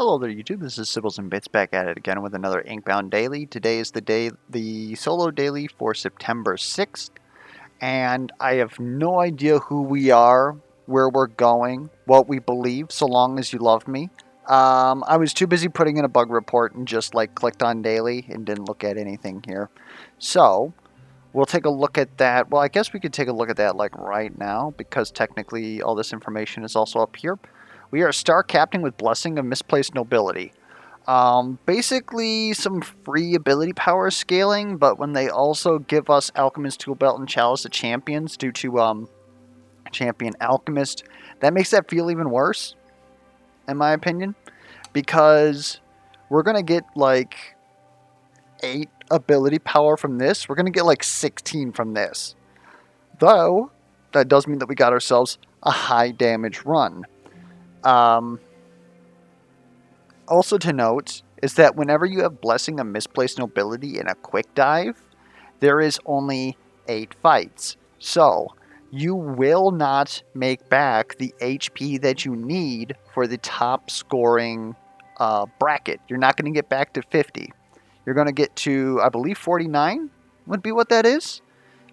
Hello there YouTube, this is Sibbles and Bitz back at it again with another Inkbound daily. Today is the solo daily for September 6th, and I have no idea who we are, where we're going, what we believe, so long as you love me. I was too busy putting in a bug report and just clicked on daily and didn't look at anything here. So, we'll take a look at that. Well, I guess we could take a look at that right now because technically all this information is also up here. We are Star Captain with Blessing of Misplaced Nobility. Basically some free ability power scaling, but when they also give us Alchemist, Tool Belt, and Chalice of Champions due to Champion Alchemist, that makes that feel even worse, in my opinion, because we're going to get 8 ability power from this. We're going to get 16 from this. Though, that does mean that we got ourselves a high damage run. Also to note is that whenever you have Blessing of Misplaced Nobility in a quick dive, there is only 8 fights. So, you will not make back the HP that you need for the top scoring bracket. You're not going to get back to 50. You're going to get to, I believe, 49 would be what that is.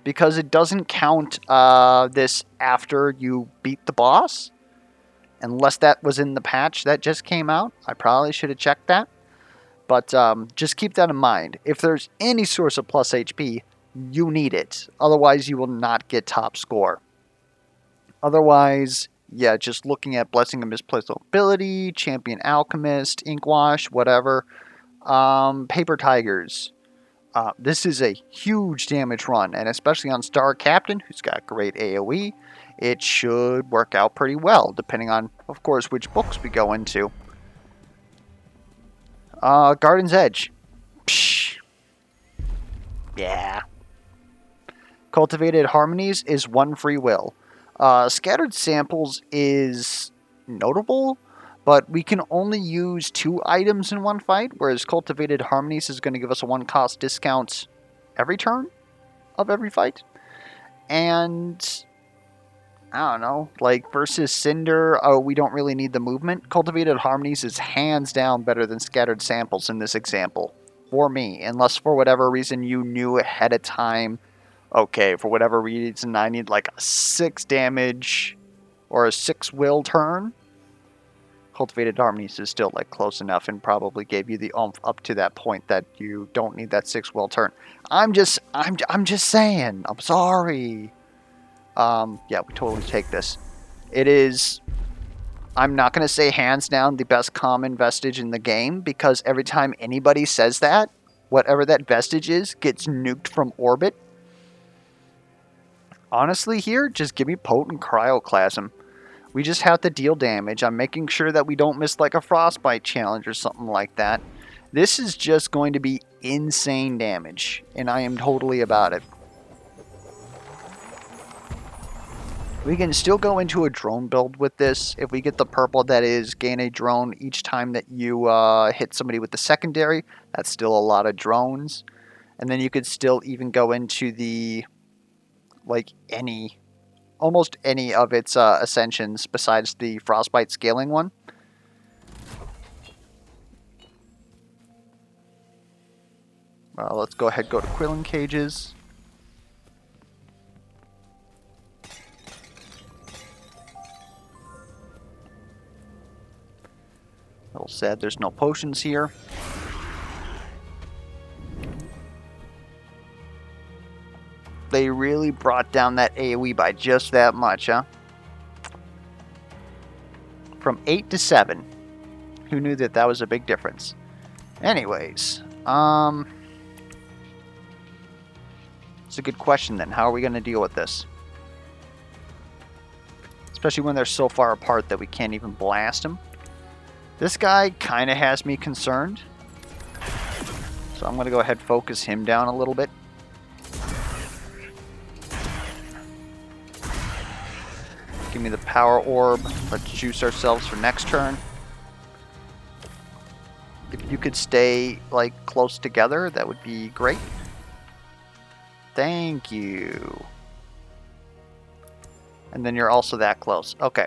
Because it doesn't count this after you beat the boss. Unless that was in the patch that just came out. I probably should have checked that. But just keep that in mind. If there's any source of plus HP, you need it. Otherwise, you will not get top score. Otherwise, yeah, just looking at Blessing of Misplaced Nobility, Champion Alchemist, Inkwash, whatever. Paper Tigers. This is a huge damage run, and especially on Star Captain, who's got great AoE, it should work out pretty well, depending on, of course, which books we go into. Garden's Edge. Psh. Yeah. Cultivated Harmonies is 1 free will. Scattered Samples is notable, but we can only use 2 items in one fight, whereas Cultivated Harmonies is going to give us a 1-cost discount every turn of every fight. And I don't know, versus Cinder, we don't really need the movement. Cultivated Harmonies is hands down better than Scattered Samples in this example. For me, unless for whatever reason you knew ahead of time, okay, for whatever reason I need a 6 damage or a 6 will turn. Cultivated Harmonies is still close enough and probably gave you the oomph up to that point that you don't need that 6 will turn. I'm just saying. I'm sorry. Yeah, we totally take this. It is, I'm not going to say hands down the best common vestige in the game, because every time anybody says that, whatever that vestige is gets nuked from orbit. Honestly here, just give me Potent Cryoclasm. We just have to deal damage. I'm making sure that we don't miss a Frostbite challenge or something like that. This is just going to be insane damage, and I am totally about it. We can still go into a drone build with this. If we get the purple, that is gain a drone each time that you hit somebody with the secondary. That's still a lot of drones. And then you could still even go into the, almost any of its ascensions besides the Frostbite scaling one. Let's go ahead and go to Quillen Cages. A little sad there's no potions here. They really brought down that AoE by just that much, huh? From 8 to 7. Who knew that that was a big difference? Anyways, it's a good question then. How are we going to deal with this? Especially when they're so far apart that we can't even blast them. This guy kind of has me concerned. So I'm going to go ahead and focus him down a little bit. Give me the power orb. Let's juice ourselves for next turn. If you could stay close together, that would be great. Thank you. And then you're also that close. Okay.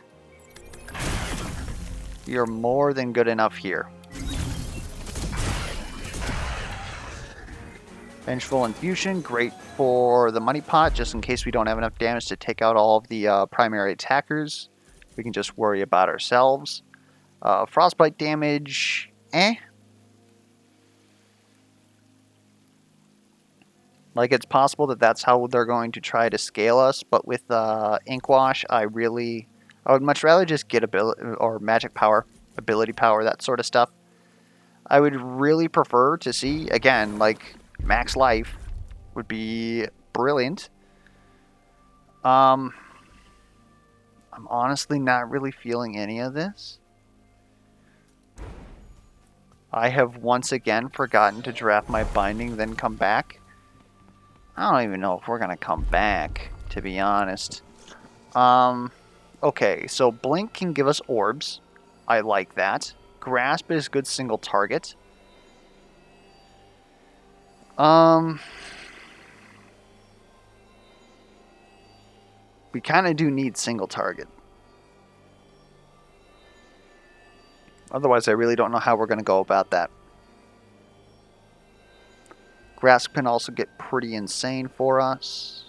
You're more than good enough here. Vengeful Infusion, great for the money pot, just in case we don't have enough damage to take out all of the primary attackers. We can just worry about ourselves. Frostbite damage, eh. Like, it's possible that that's how they're going to try to scale us, but with Inkwash, I would much rather just get ability or magic power, ability power, that sort of stuff. I would really prefer to see, again, like, max life would be brilliant. I'm honestly not really feeling any of this. I have once again forgotten to draft my binding, then come back. I don't even know if we're going to come back, to be honest. Okay, so Blink can give us orbs. I like that. Grasp is good single target. We kind of do need single target. Otherwise, I really don't know how we're going to go about that. Grasp can also get pretty insane for us.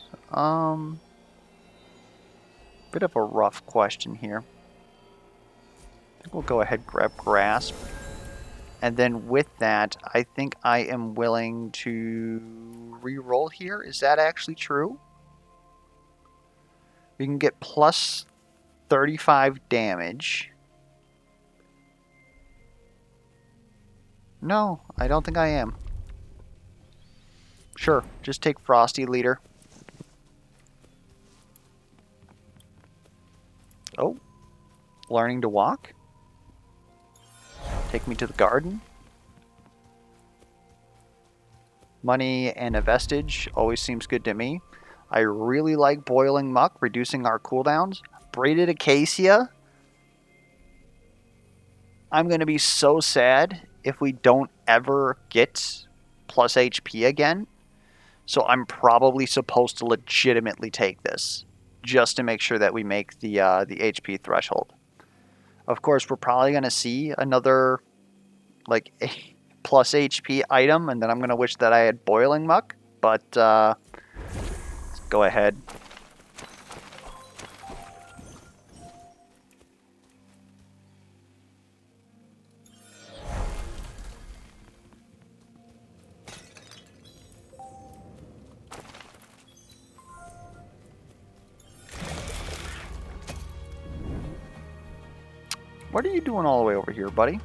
Bit of a rough question here. I think we'll go ahead and grab Grasp. And then with that, I think I am willing to re-roll here. Is that actually true? We can get plus 35 damage. No, I don't think I am. Sure, just take Frosty Leader. Oh, learning to walk. Take me to the garden. Money and a vestige always seems good to me. I really like Boiling Muck, reducing our cooldowns. Braided Acacia. I'm going to be so sad if we don't ever get plus HP again. So I'm probably supposed to legitimately take this, just to make sure that we make the HP threshold. Of course, we're probably going to see another like plus HP item, and then I'm going to wish that I had Boiling Muck, but let's go ahead. What are you doing all the way over here, buddy?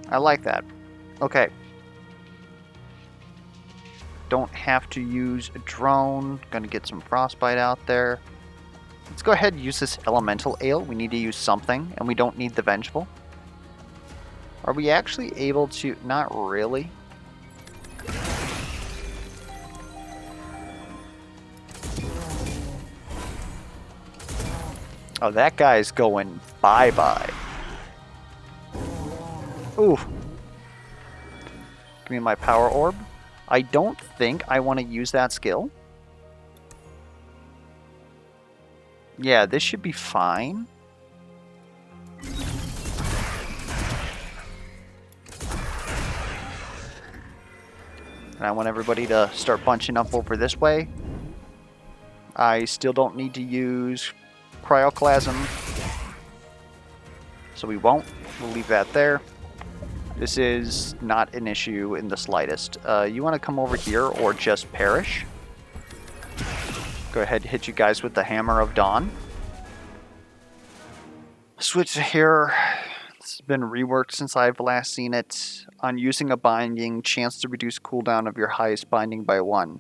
I like that. Okay. Don't have to use a drone. Gonna get some frostbite out there. Let's go ahead and use this elemental ale. We need to use something, and we don't need the vengeful. Are we actually able to? Not really. Oh, that guy's going bye-bye. Ooh. Give me my power orb. I don't think I want to use that skill. Yeah, this should be fine. And I want everybody to start bunching up over this way. I still don't need to use Cryoclasm, so we won't. We'll leave that there. This is not an issue in the slightest. You want to come over here or just perish? Go ahead and hit you guys with the Hammer of Dawn. Switch to here. It's been reworked since I've last seen it. On using a binding, chance to reduce cooldown of your highest binding by 1.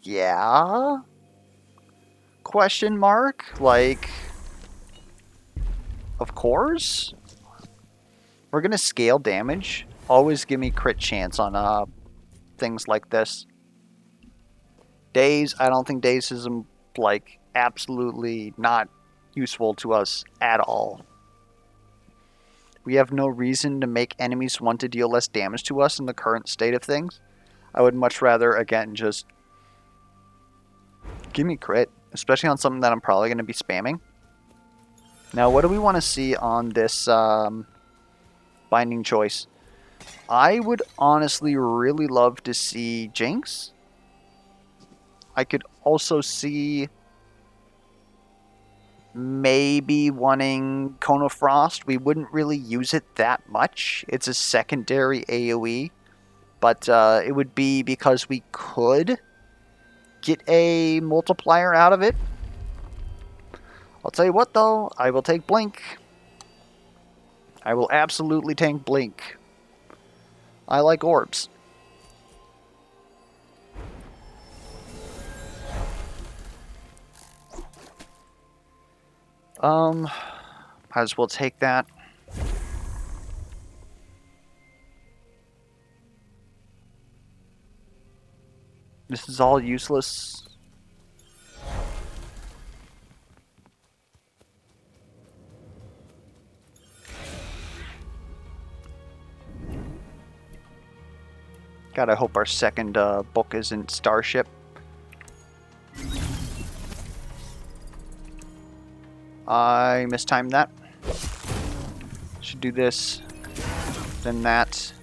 Yeah? Question mark? Like, of course? We're gonna scale damage. Always give me crit chance on things like this. Daze, I don't think Daze is like absolutely not useful to us at all. We have no reason to make enemies want to deal less damage to us in the current state of things. I would much rather, again, just give me crit, especially on something that I'm probably going to be spamming. Now, what do we want to see on this binding choice? I would honestly really love to see Jinx. I could also see maybe wanting Cone of Frost. We wouldn't really use it that much. It's a secondary AoE, but it would be because we could get a multiplier out of it. I'll tell you what, though, I will take Blink. I will absolutely take Blink. I like orbs. Might as well take that. This is all useless. God, I hope our second book isn't Starship. I mistimed that. Should do this, then that.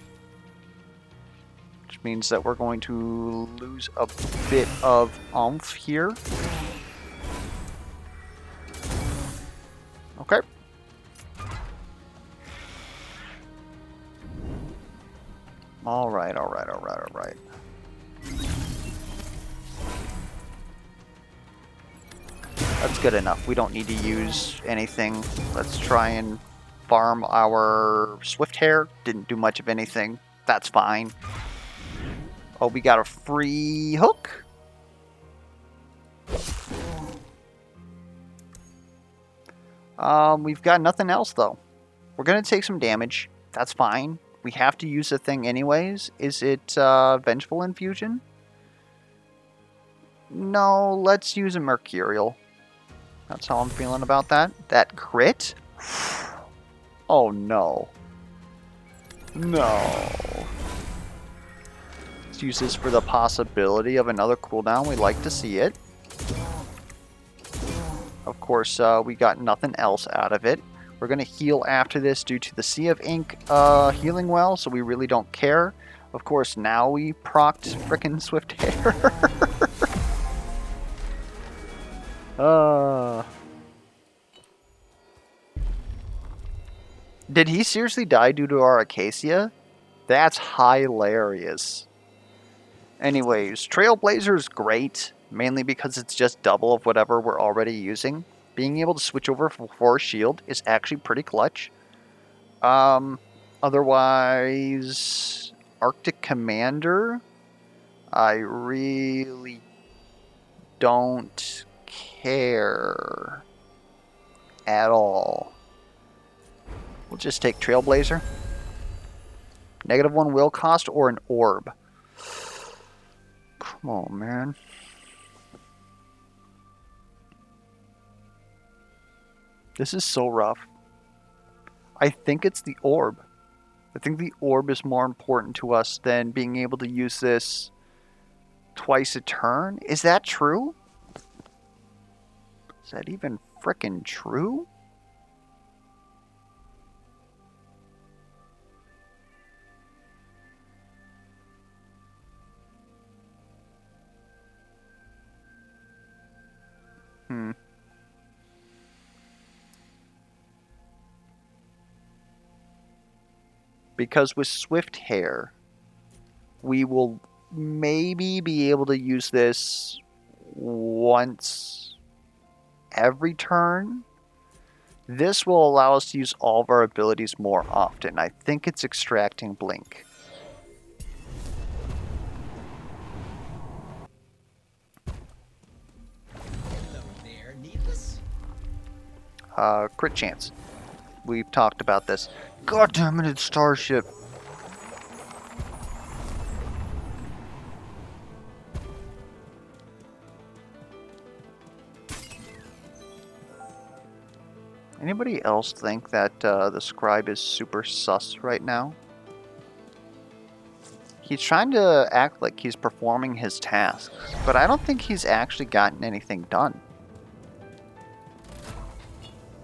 Which means that we're going to lose a bit of oomph here. Okay. Alright. That's good enough. We don't need to use anything. Let's try and farm our Swift Hair. Didn't do much of anything. That's fine. Oh, we got a free hook? We've got nothing else, though. We're going to take some damage. That's fine. We have to use the thing anyways. Is it Vengeful Infusion? No, let's use a Mercurial. That's how I'm feeling about that. That crit? Oh, no. No. Let's use this for the possibility of another cooldown. We like to see it. Of course, we got nothing else out of it. We're going to heal after this due to the Sea of Ink healing well, so we really don't care. Of course, now we procced frickin' Swift Hair. Did he seriously die due to our Acacia? That's hilarious. Anyways, Trailblazer is great, mainly because it's just double of whatever we're already using. Being able to switch over for shield is actually pretty clutch. Otherwise, Arctic Commander, I really don't care at all. We'll just take Trailblazer. -1 will cost or an orb. Come on, man. This is so rough. I think it's the orb. I think the orb is more important to us than being able to use this twice a turn. Is that true? Is that even frickin' true? Because with Swift Hair, we will maybe be able to use this once every turn. This will allow us to use all of our abilities more often. I think it's extracting Blink. Crit chance. We've talked about this. God damn it, it's Starship. Anybody else think that the scribe is super sus right now? He's trying to act like he's performing his tasks, but I don't think he's actually gotten anything done.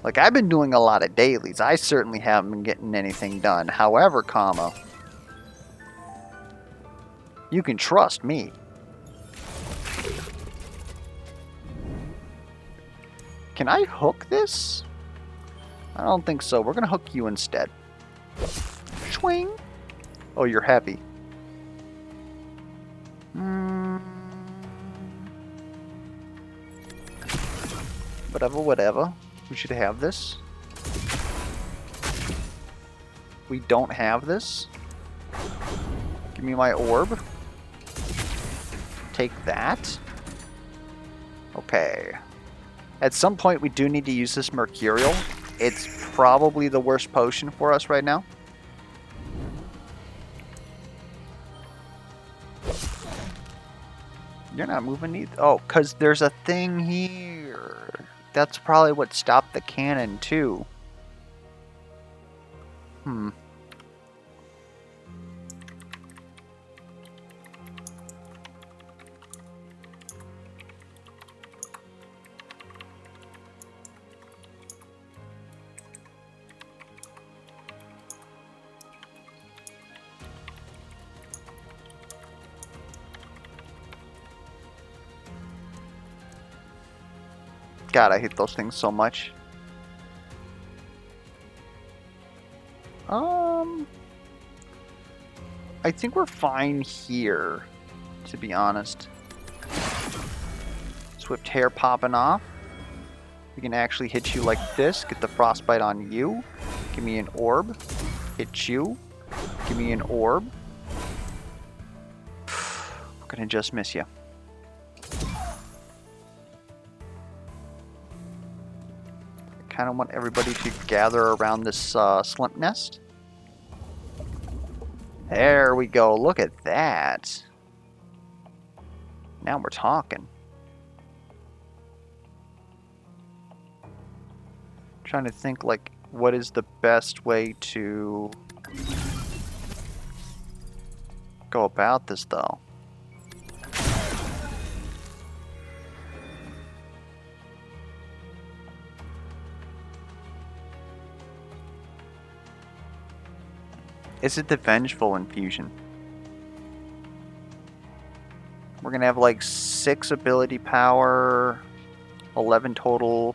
Like, I've been doing a lot of dailies. I certainly haven't been getting anything done. However, comma, you can trust me. Can I hook this? I don't think so. We're going to hook you instead. Swing. Oh, you're happy. Whatever, whatever. We should have this. We don't have this. Give me my orb. Take that. Okay. At some point, we do need to use this Mercurial. It's probably the worst potion for us right now. You're not moving either. Oh, because there's a thing here. That's probably what stopped the cannon, too. God, I hate those things so much. I think we're fine here, to be honest. Swift hair popping off. We can actually hit you like this. Get the frostbite on you. Give me an orb. Hit you. Give me an orb. We're gonna just miss you. Kind of want everybody to gather around this slump nest. There we go. Look at that. Now we're talking. Trying to think, like, what is the best way to go about this, though? Is it the Vengeful Infusion? We're going to have like 6 ability power, 11 total.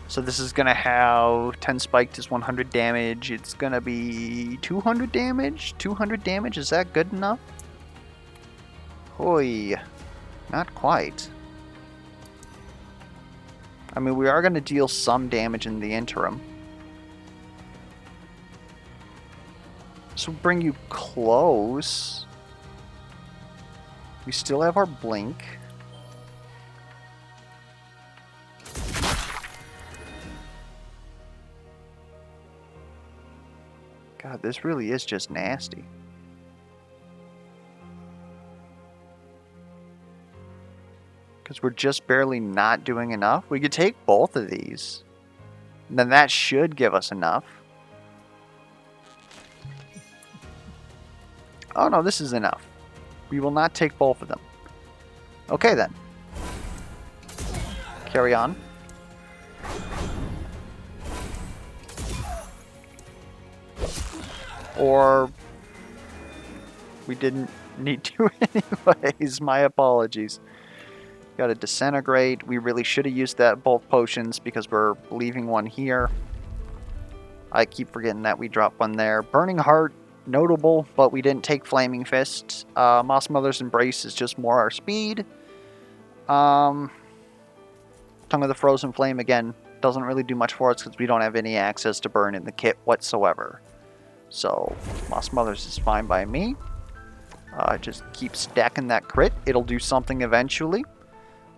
So this is going to have 10 spiked is 100 damage. It's going to be 200 damage? 200 damage? Is that good enough? Hoi. Not quite. I mean, we are going to deal some damage in the interim. So bring you close. We still have our blink. God, this really is just nasty. Because we're just barely not doing enough. We could take both of these. And then that should give us enough. Oh no, this is enough. We will not take both of them. Okay then. Carry on. Or we didn't need to anyways. My apologies. Got to disintegrate. We really should have used that both potions because we're leaving one here. I keep forgetting that we dropped one there. Burning Heart, notable, but we didn't take Flaming Fist. Moss Mother's Embrace is just more our speed. Tongue of the Frozen Flame, again, doesn't really do much for us because we don't have any access to burn in the kit whatsoever. So, Moss Mother's is fine by me. Just keep stacking that crit. It'll do something eventually.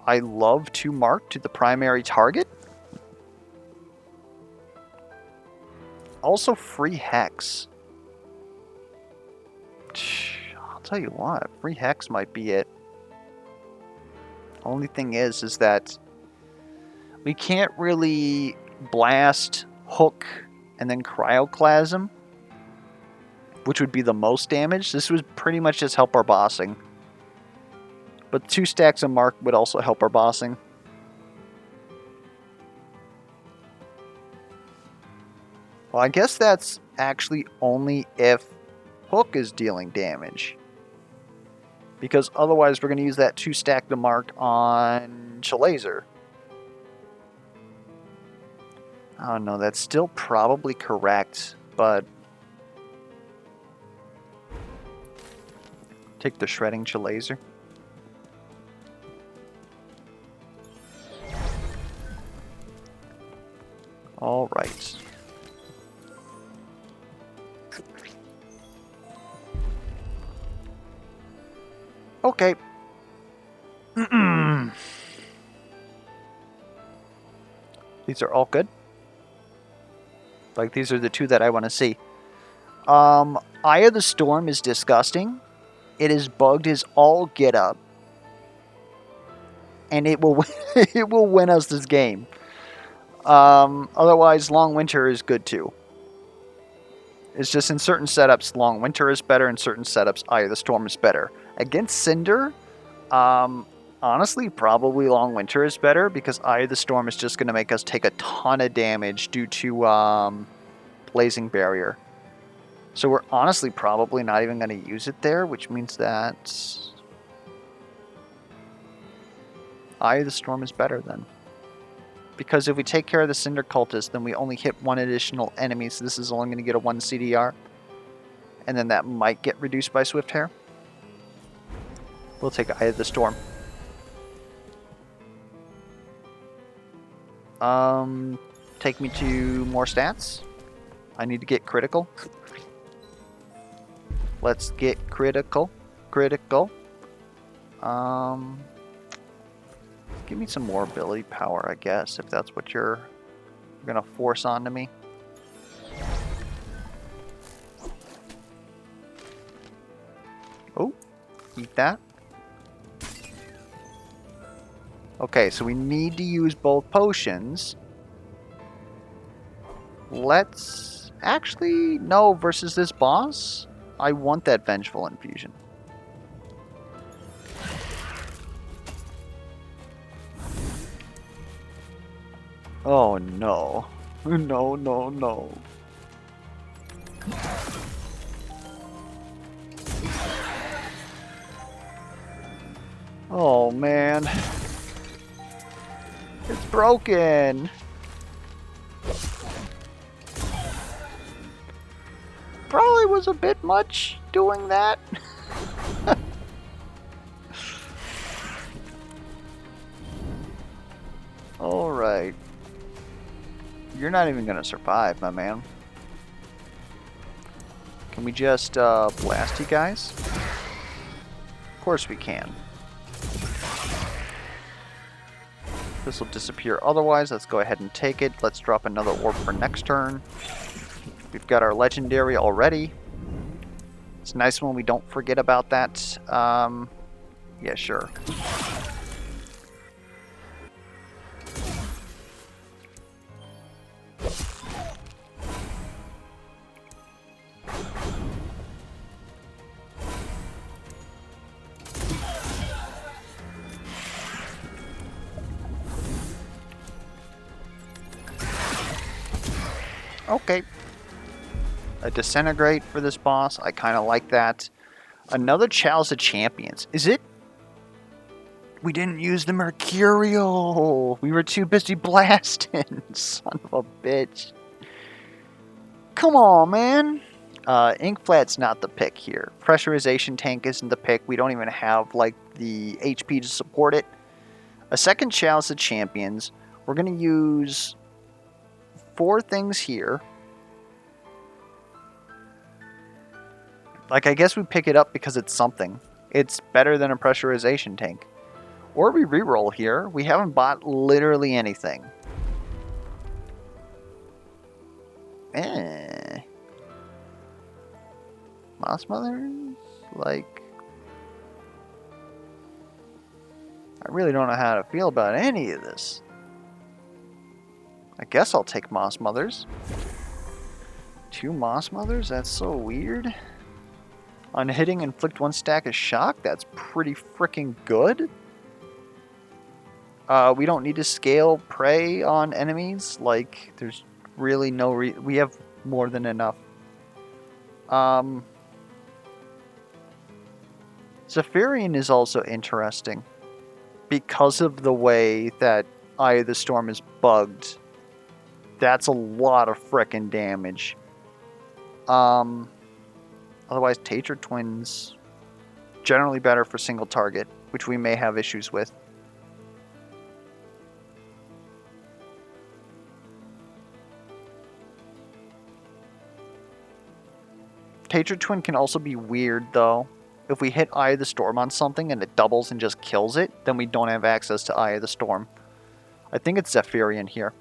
I love to mark to the primary target. Also, free Hex. I'll tell you what, free Hex might be it. Only thing is that we can't really Blast, Hook, and then Cryoclasm, which would be the most damage. This would pretty much just help our bossing. But 2 stacks of Mark would also help our bossing. Well, I guess that's actually only if Hook is dealing damage. Because otherwise we're going to use that 2 stack to Mark on Chalazer. I don't know, that's still probably correct, but... Take the Shredding Chalazer. Alright. Okay. These are all good. Like, these are the 2 that I want to see. Eye of the Storm is disgusting. It is bugged as all get up. And it will it will win us this game. Otherwise, Long Winter is good too. It's just in certain setups, Long Winter is better. In certain setups, Eye of the Storm is better. Against Cinder, honestly, probably Long Winter is better because Eye of the Storm is just going to make us take a ton of damage due to Blazing Barrier. So we're honestly probably not even going to use it there, which means that Eye of the Storm is better then. Because if we take care of the Cinder Cultist, then we only hit 1 additional enemy, so this is only going to get a 1 CDR. And then that might get reduced by Swift Hair. We'll take Eye of the Storm. Take me to more stats. I need to get critical. Let's get critical. Critical. Give me some more ability power, I guess, if that's what you're gonna force onto me. Oh, eat that. Okay, so we need to use both potions. Let's... Actually, no, versus this boss, I want that Vengeful Infusion. Oh no. No, no, no. Oh man. It's broken. Probably was a bit much doing that. Alright. You're not even gonna survive, my man. Can we just blast you guys? Of course we can. This will disappear otherwise. Let's go ahead and take it. Let's drop another orb for next turn. We've got our legendary already. It's nice when we don't forget about that. Yeah, sure. Okay. A Disintegrate for this boss. I kind of like that. Another Chalice of Champions. Is it? We didn't use the Mercurial. We were too busy blasting. Son of a bitch. Come on, man. Ink Flat's not the pick here. Pressurization Tank isn't the pick. We don't even have, like, the HP to support it. A second Chalice of Champions. We're going to use 4 things here. Like, I guess we pick it up because it's something. It's better than a pressurization tank. Or we reroll here. We haven't bought literally anything. Moss Mothers? Like... I really don't know how to feel about any of this. I guess I'll take Moss Mothers. 2 Moss Mothers? That's so weird. On hitting, inflict 1 stack of shock? That's pretty freaking good. We don't need to scale prey on enemies. Like, there's really no we have more than enough. Zephyrian is also interesting because of the way that Eye of the Storm is bugged. That's a lot of frickin' damage. Otherwise, Tetra Twins generally better for single target, which we may have issues with. Tetra Twin can also be weird, though. If we hit Eye of the Storm on something and it doubles and just kills it, then we don't have access to Eye of the Storm. I think it's Zephyrian here.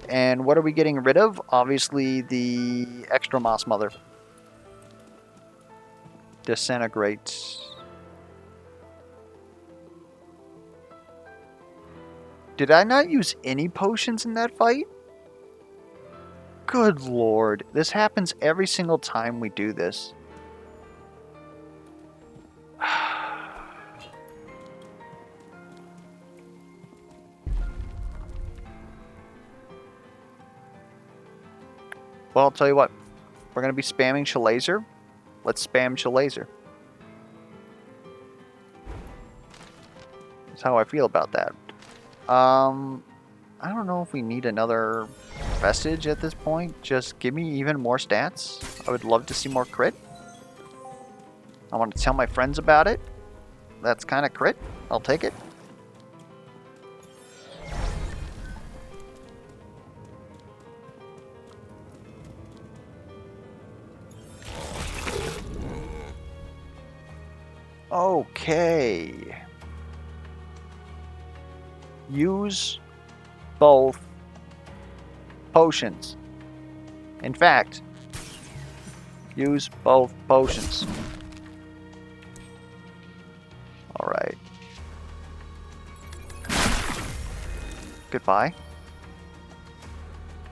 And what are we getting rid of? Obviously, the extra Moss Mother. Disintegrate. Did I not use any potions in that fight? Good lord. This happens every single time we do this. Well, I'll tell you what. We're going to be spamming Shalazer. Let's spam Shalazer. That's how I feel about that. I don't know if we need another Vestige at this point. Just give me even more stats. I would love to see more crit. I want to tell my friends about it. That's kind of crit. I'll take it. Okay. Use both potions. In fact, use both potions. Alright. Goodbye.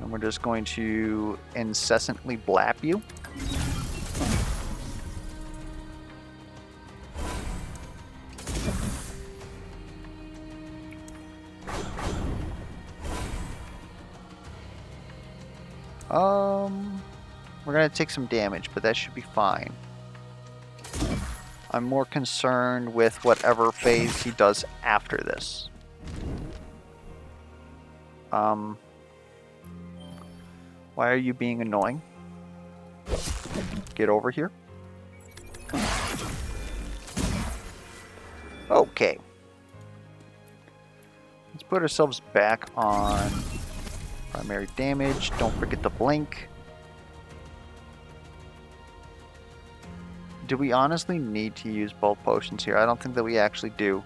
And we're just going to incessantly blap you. We're gonna take some damage, but that should be fine. I'm more concerned with whatever phase he does after this. Why are you being annoying? Get over here. Okay. Let's put ourselves back on primary damage. Don't forget the blink. Do we honestly need to use both potions here? I don't think that we actually do.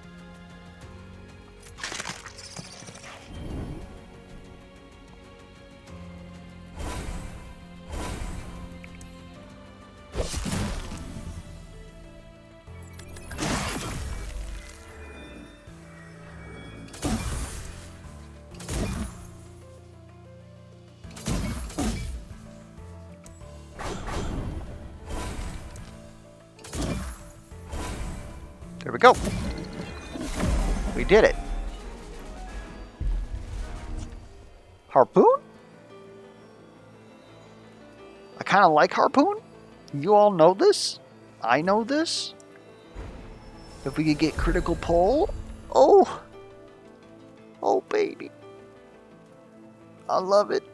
There we go. We did it. Harpoon? I kind of like Harpoon. You all know this. I know this. If we could get critical pull. Oh. Oh, baby. I love it.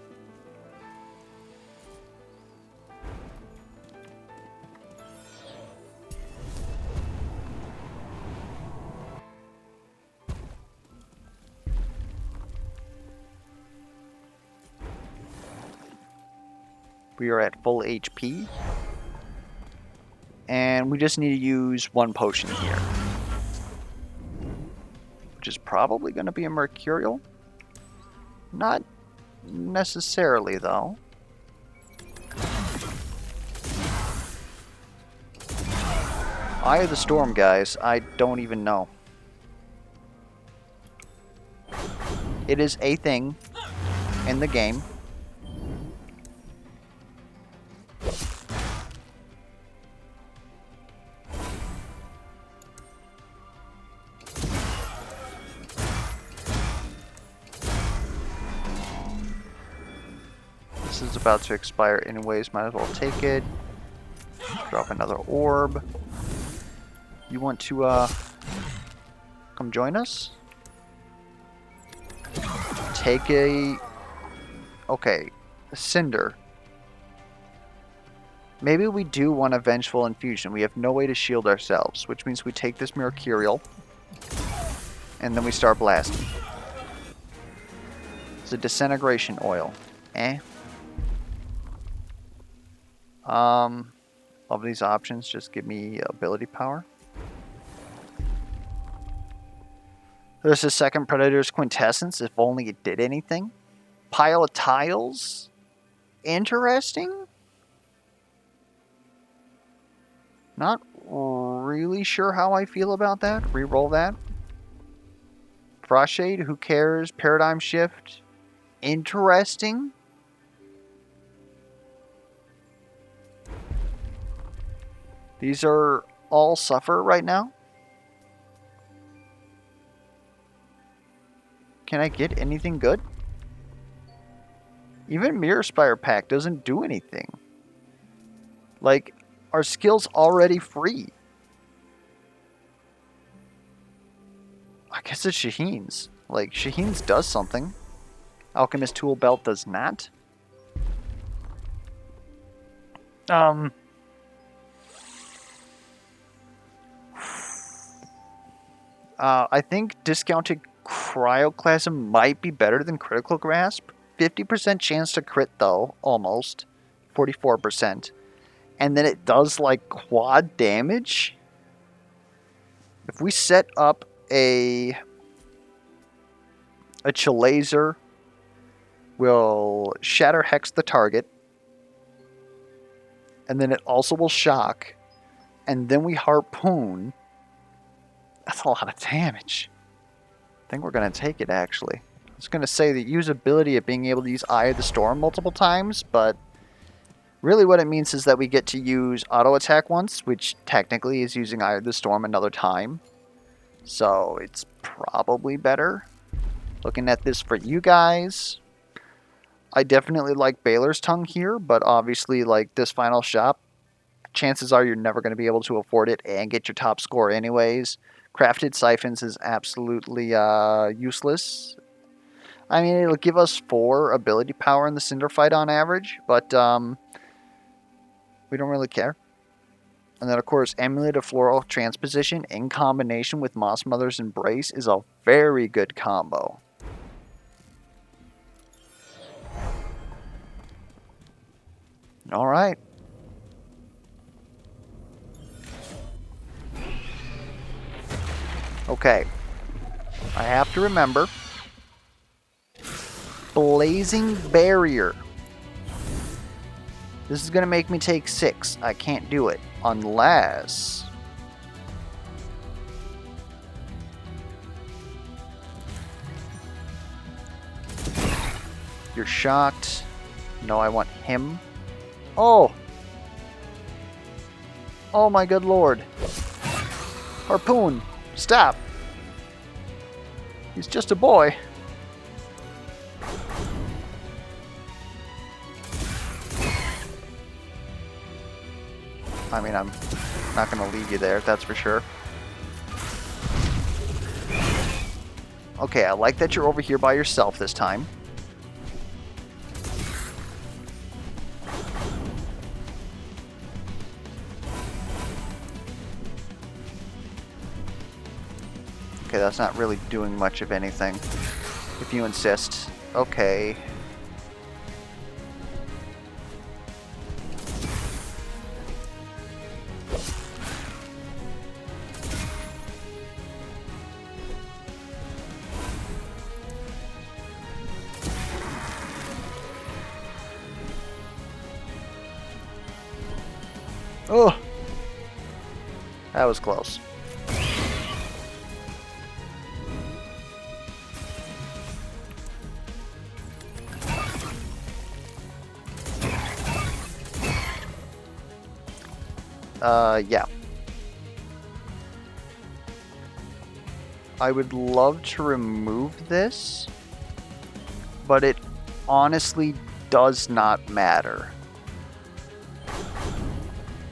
We are at full HP. And we just need to use one potion here. Which is probably going to be a Mercurial. Not necessarily, though. Eye of the Storm, guys. I don't even know. It is a thing. in the game. This is about to expire anyways, might as well take it. Drop another orb. You want to come join us? Take a... Okay, a Cinder. Maybe we do want a Vengeful Infusion. We have no way to shield ourselves, which means we take this Mercurial, and then we start blasting. It's a Disintegration Oil. Of these options, just give me ability power. There's a second Predator's Quintessence, if only it did anything. Pile of Tiles? Interesting? Not really sure how I feel about that. Reroll that. Frostshade, who cares? Paradigm Shift? Interesting. These are all suffer right now. Can I get anything good? Even Mirror Spire Pack doesn't do anything. Like, our skill's already free. I guess it's Shaheen's. Like, Shaheen's does something. Alchemist Tool Belt does not. I think discounted Cryoclasm might be better than Critical Grasp. 50% chance to crit though, almost. 44%. And then it does like quad damage. If we set up a Chalazer, we'll Shatter Hex the target. And then it also will shock. And then we Harpoon. That's a lot of damage. I think we're going to take it, actually. I was going to say the usability of being able to use Eye of the Storm multiple times, but really what it means is that we get to use auto attack once, which technically is using Eye of the Storm another time. So it's probably better. Looking at this for you guys, I definitely like Baylor's Tongue here, but obviously, like this final shop, chances are you're never going to be able to afford it and get your top score anyways. Crafted Siphons is absolutely useless. I mean, it'll give us 4 ability power in the Cinder fight on average, but we don't really care. And then, of course, Amulet of Floral Transposition in combination with Moss Mother's Embrace is a very good combo. All right. Okay. I have to remember. Blazing Barrier. This is going to make me take 6. I can't do it. Unless... You're shocked. No, I want him. Oh! Oh my good lord. Harpoon! Stop! He's just a boy. I mean, I'm not going to leave you there, that's for sure. Okay, I like that you're over here by yourself this time. Okay, that's not really doing much of anything, if you insist. Okay. Oh! That was close. Yeah. I would love to remove this, but it honestly does not matter.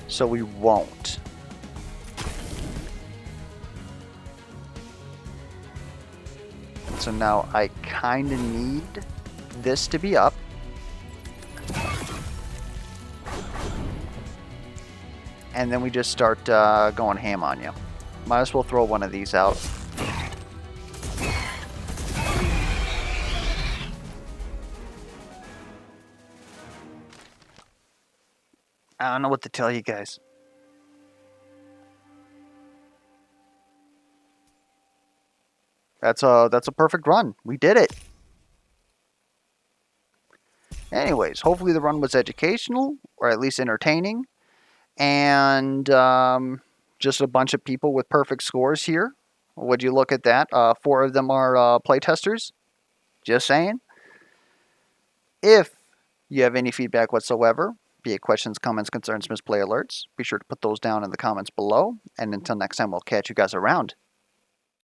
So we won't. So now I kind of need this to be up. And then we just start going ham on you. Might as well throw one of these out. I don't know what to tell you guys. That's a perfect run. We did it. Anyways, hopefully the run was educational or at least entertaining, and just a bunch of people with perfect scores here. Would you look at that? 4 of them are playtesters. Just saying. If you have any feedback whatsoever, be it questions, comments, concerns, misplay alerts, be sure to put those down in the comments below. And until next time, we'll catch you guys around.